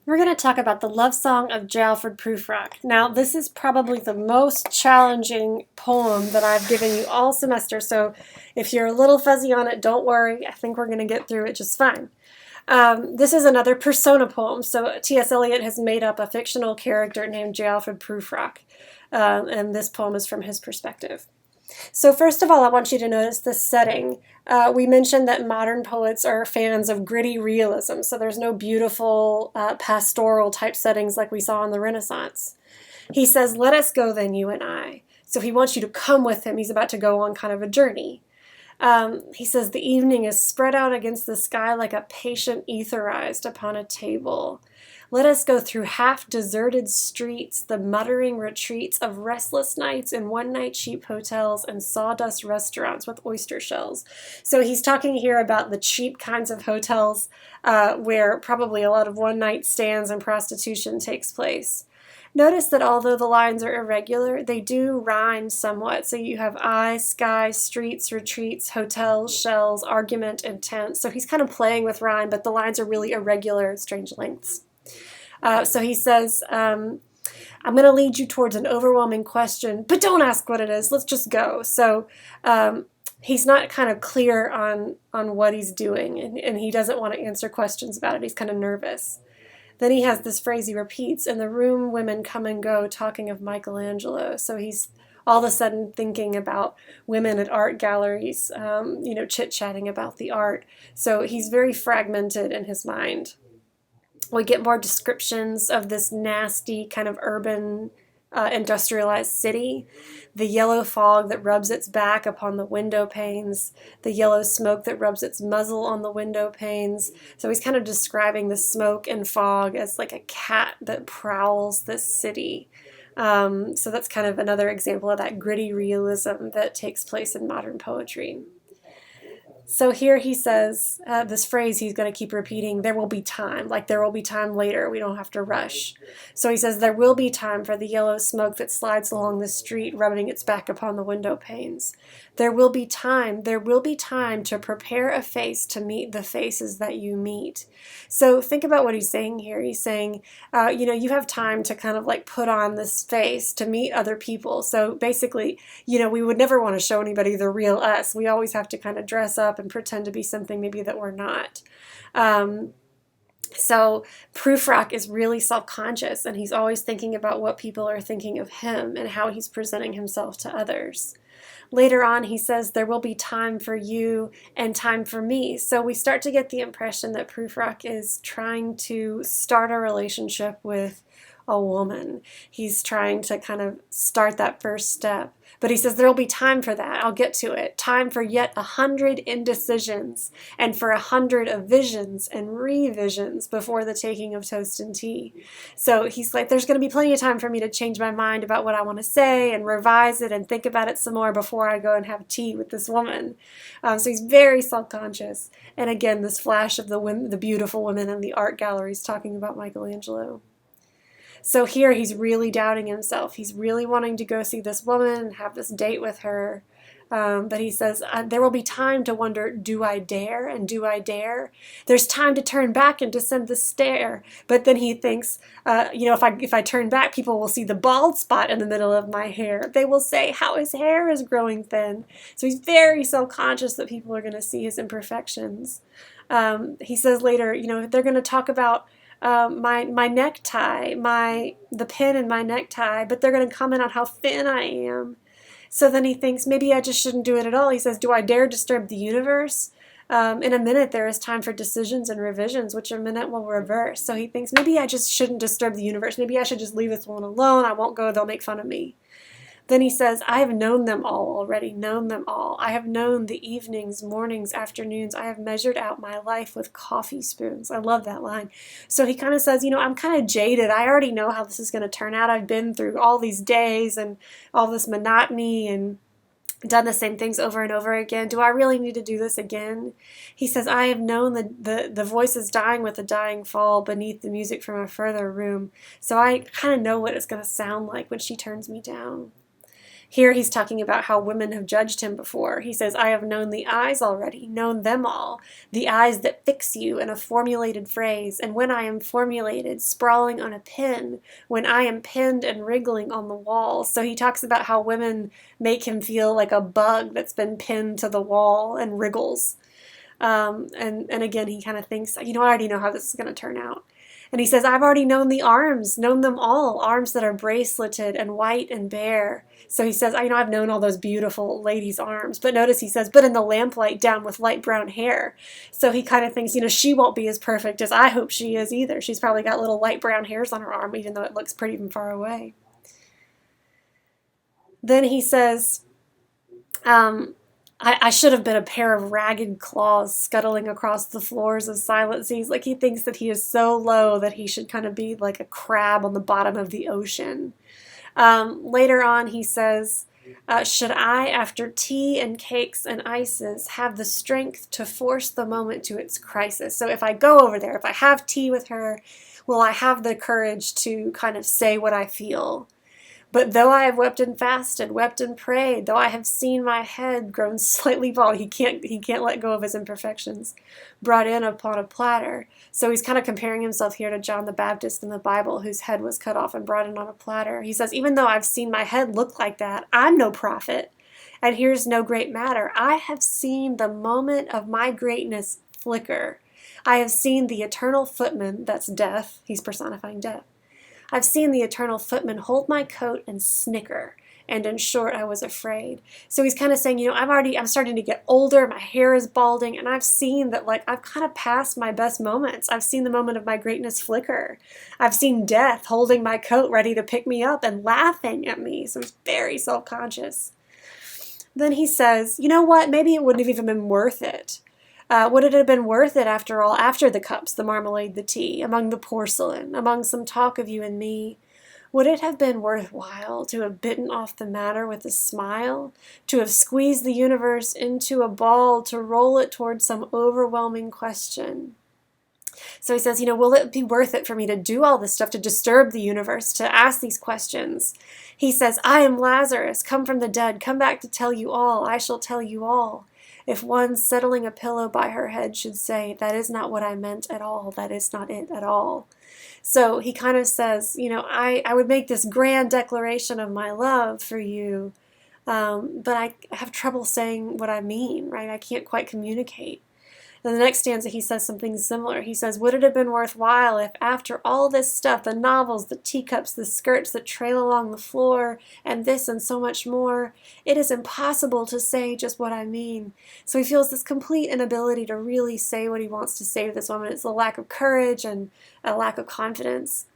We're going to talk about the love song of Alfred Prufrock. Now, this is probably the most challenging poem that I've given you all semester, so if you're a little fuzzy on it, don't worry. I think we're going to get through it just fine. This is another persona poem. So T.S. Eliot has made up a fictional character named Alfred Prufrock, and this poem is from his perspective. So first of all, I want you to notice the setting. We mentioned that modern poets are fans of gritty realism, so there's no beautiful pastoral type settings like we saw in the Renaissance. He says, "Let us go then, you and I." So he wants you to come with him. He's about to go on kind of a journey. He says, "The evening is spread out against the sky like a patient etherized upon a table. Let us go through half-deserted streets, the muttering retreats of restless nights in one-night cheap hotels and sawdust restaurants with oyster shells." So he's talking here about the cheap kinds of hotels where probably a lot of one-night stands and prostitution takes place. Notice that although the lines are irregular, they do rhyme somewhat. So you have eye, sky, streets, retreats, hotels, shells, argument, intent. So he's kind of playing with rhyme, but the lines are really irregular at strange lengths. So he says, "I'm going to lead you towards an overwhelming question, but don't ask what it is. Let's just go." So he's not kind of clear on what he's doing, and he doesn't want to answer questions about it. He's kind of nervous. Then he has this phrase he repeats, "In the room women come and go, talking of Michelangelo." So he's all of a sudden thinking about women at art galleries, chit-chatting about the art. So he's very fragmented in his mind. We get more descriptions of this nasty kind of urban industrialized city, the yellow fog that rubs its back upon the window panes, the yellow smoke that rubs its muzzle on the window panes. So he's kind of describing the smoke and fog as like a cat that prowls this city. So that's kind of another example of that gritty realism that takes place in modern poetry. So here he says this phrase he's going to keep repeating, "There will be time," like there will be time later. We don't have to rush. So he says, "There will be time for the yellow smoke that slides along the street, rubbing its back upon the window panes. There will be time to prepare a face to meet the faces that you meet." So think about what he's saying here. He's saying, you have time to kind of like put on this face to meet other people. So basically, we would never want to show anybody the real us. We always have to kind of dress up and pretend to be something maybe that we're not. So Prufrock is really self-conscious, and he's always thinking about what people are thinking of him and how he's presenting himself to others. Later on, he says, "There will be time for you and time for me." So we start to get the impression that Prufrock is trying to start a relationship with a woman. He's trying to kind of start that first step. But he says there will be time for that. I'll get to it. Time for yet 100 indecisions, and for 100 of visions and revisions before the taking of toast and tea. So he's like, there's going to be plenty of time for me to change my mind about what I want to say and revise it and think about it some more before I go and have tea with this woman. So he's very self-conscious. And again, this flash of the beautiful women in the art galleries talking about Michelangelo. So here he's really doubting himself. He's really wanting to go see this woman and have this date with her. But he says, there will be time to wonder, do I dare and do I dare? There's time to turn back and descend the stair. But then he thinks, if I turn back, people will see the bald spot in the middle of my hair. They will say how his hair is growing thin. So he's very self-conscious that people are going to see his imperfections. He says later, they're going to talk about my necktie, the pin in my necktie, but they're going to comment on how thin I am. So then he thinks, maybe I just shouldn't do it at all. He says, do I dare disturb the universe? In a minute, there is time for decisions and revisions, which a minute will reverse. So he thinks, maybe I just shouldn't disturb the universe. Maybe I should just leave this one alone. I won't go. They'll make fun of me. Then he says, I have known them all already, known them all. I have known the evenings, mornings, afternoons. I have measured out my life with coffee spoons. I love that line. So he kind of says, I'm kind of jaded. I already know how this is going to turn out. I've been through all these days and all this monotony and done the same things over and over again. Do I really need to do this again? He says, I have known the voices dying with a dying fall beneath the music from a further room. So I kind of know what it's going to sound like when she turns me down. Here he's talking about how women have judged him before. He says, I have known the eyes already, known them all, the eyes that fix you in a formulated phrase, and when I am formulated, sprawling on a pin, when I am pinned and wriggling on the wall. So he talks about how women make him feel like a bug that's been pinned to the wall and wriggles. And again, he kind of thinks, I already know how this is going to turn out. And he says, I've already known the arms, known them all, arms that are braceleted and white and bare. So he says, I've known all those beautiful ladies' arms. But notice he says, but in the lamplight down with light brown hair. So he kind of thinks, she won't be as perfect as I hope she is either. She's probably got little light brown hairs on her arm, even though it looks pretty from far away. Then he says, I should have been a pair of ragged claws scuttling across the floors of silent seas. Like he thinks that he is so low that he should kind of be like a crab on the bottom of the ocean. Later on, he says, should I, after tea and cakes and ices, have the strength to force the moment to its crisis? So if I go over there, if I have tea with her, will I have the courage to kind of say what I feel? But though I have wept and fasted, wept and prayed, though I have seen my head grown slightly bald, he can't let go of his imperfections, brought in upon a platter. So he's kind of comparing himself here to John the Baptist in the Bible, whose head was cut off and brought in on a platter. He says, even though I've seen my head look like that, I'm no prophet, and here's no great matter. I have seen the moment of my greatness flicker. I have seen the eternal footman, that's death, he's personifying death. I've seen the eternal footman hold my coat and snicker, and in short, I was afraid. So he's kind of saying, I'm starting to get older, my hair is balding, and I've seen that, I've kind of passed my best moments. I've seen the moment of my greatness flicker. I've seen death holding my coat ready to pick me up and laughing at me. So he's very self-conscious. Then he says, you know what, maybe it wouldn't have even been worth it. Would it have been worth it, after all, after the cups, the marmalade, the tea, among the porcelain, among some talk of you and me? Would it have been worthwhile to have bitten off the matter with a smile, to have squeezed the universe into a ball, to roll it toward some overwhelming question? So he says, will it be worth it for me to do all this stuff, to disturb the universe, to ask these questions? He says, I am Lazarus, come from the dead, come back to tell you all, I shall tell you all. If one settling a pillow by her head should say, that is not what I meant at all, that is not it at all. So he kind of says, I would make this grand declaration of my love for you, but I have trouble saying what I mean, right? I can't quite communicate. In the next stanza, he says something similar. He says, would it have been worthwhile if after all this stuff, the novels, the teacups, the skirts that trail along the floor, and this and so much more, it is impossible to say just what I mean. So he feels this complete inability to really say what he wants to say to this woman. It's a lack of courage and a lack of confidence.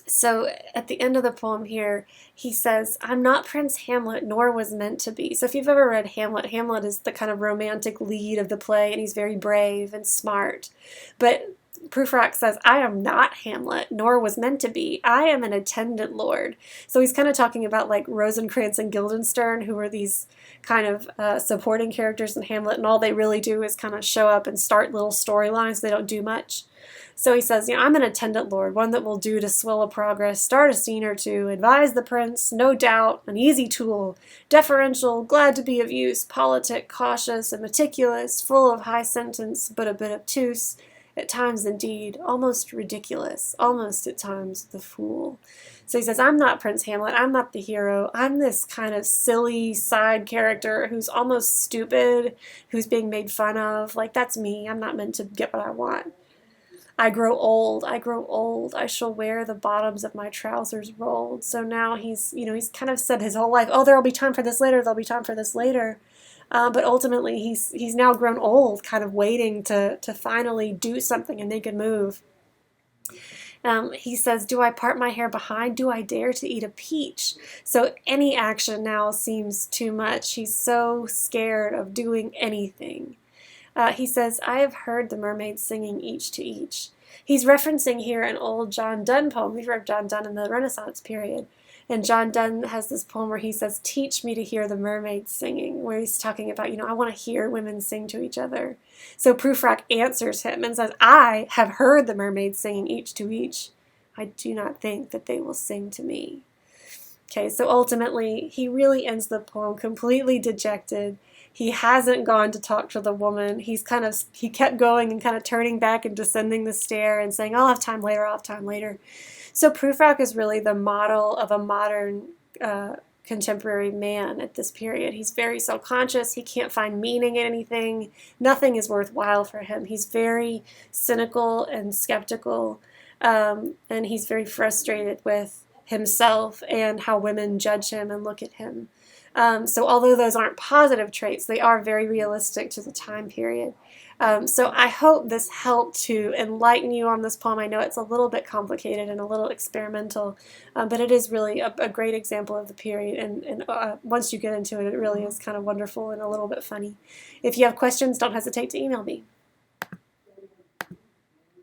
So at the end of the poem here, he says, I'm not Prince Hamlet, nor was meant to be. So if you've ever read Hamlet, Hamlet is the kind of romantic lead of the play, and he's very brave and smart. But Prufrock says, I am not Hamlet, nor was meant to be. I am an attendant lord. So he's kind of talking about like Rosencrantz and Guildenstern, who were these kind of supporting characters in Hamlet, and all they really do is kind of show up and start little storylines. They don't do much. So he says, I'm an attendant lord, one that will do to swell a progress, start a scene or two, advise the prince, no doubt, an easy tool, deferential, glad to be of use, politic, cautious, and meticulous, full of high sentence, but a bit obtuse, at times indeed, almost ridiculous, almost at times the fool. So he says, I'm not Prince Hamlet, I'm not the hero, I'm this kind of silly side character who's almost stupid, who's being made fun of. Like, that's me, I'm not meant to get what I want. I grow old, I shall wear the bottoms of my trousers rolled. So now he's kind of said his whole life, there'll be time for this later, there'll be time for this later. But ultimately, he's now grown old, kind of waiting to finally do something and make a move. He says, do I part my hair behind? Do I dare to eat a peach? So any action now seems too much. He's so scared of doing anything. He says, I have heard the mermaids singing each to each. He's referencing here an old John Donne poem. We've read John Donne in the Renaissance period. And John Donne has this poem where he says, teach me to hear the mermaids singing, where he's talking about, I want to hear women sing to each other. So Prufrock answers him and says, I have heard the mermaids singing each to each. I do not think that they will sing to me. Okay, so ultimately, he really ends the poem completely dejected. He hasn't gone to talk to the woman. He kept going and kind of turning back and descending the stair and saying, I'll have time later, I'll have time later. So Prufrock is really the model of a modern contemporary man at this period. He's very self-conscious. He can't find meaning in anything. Nothing is worthwhile for him. He's very cynical and skeptical, and he's very frustrated with himself and how women judge him and look at him. So although those aren't positive traits, they are very realistic to the time period. So I hope this helped to enlighten you on this poem. I know it's a little bit complicated and a little experimental, but it is really a great example of the period, and once you get into it, it really is kind of wonderful and a little bit funny. If you have questions, don't hesitate to email me.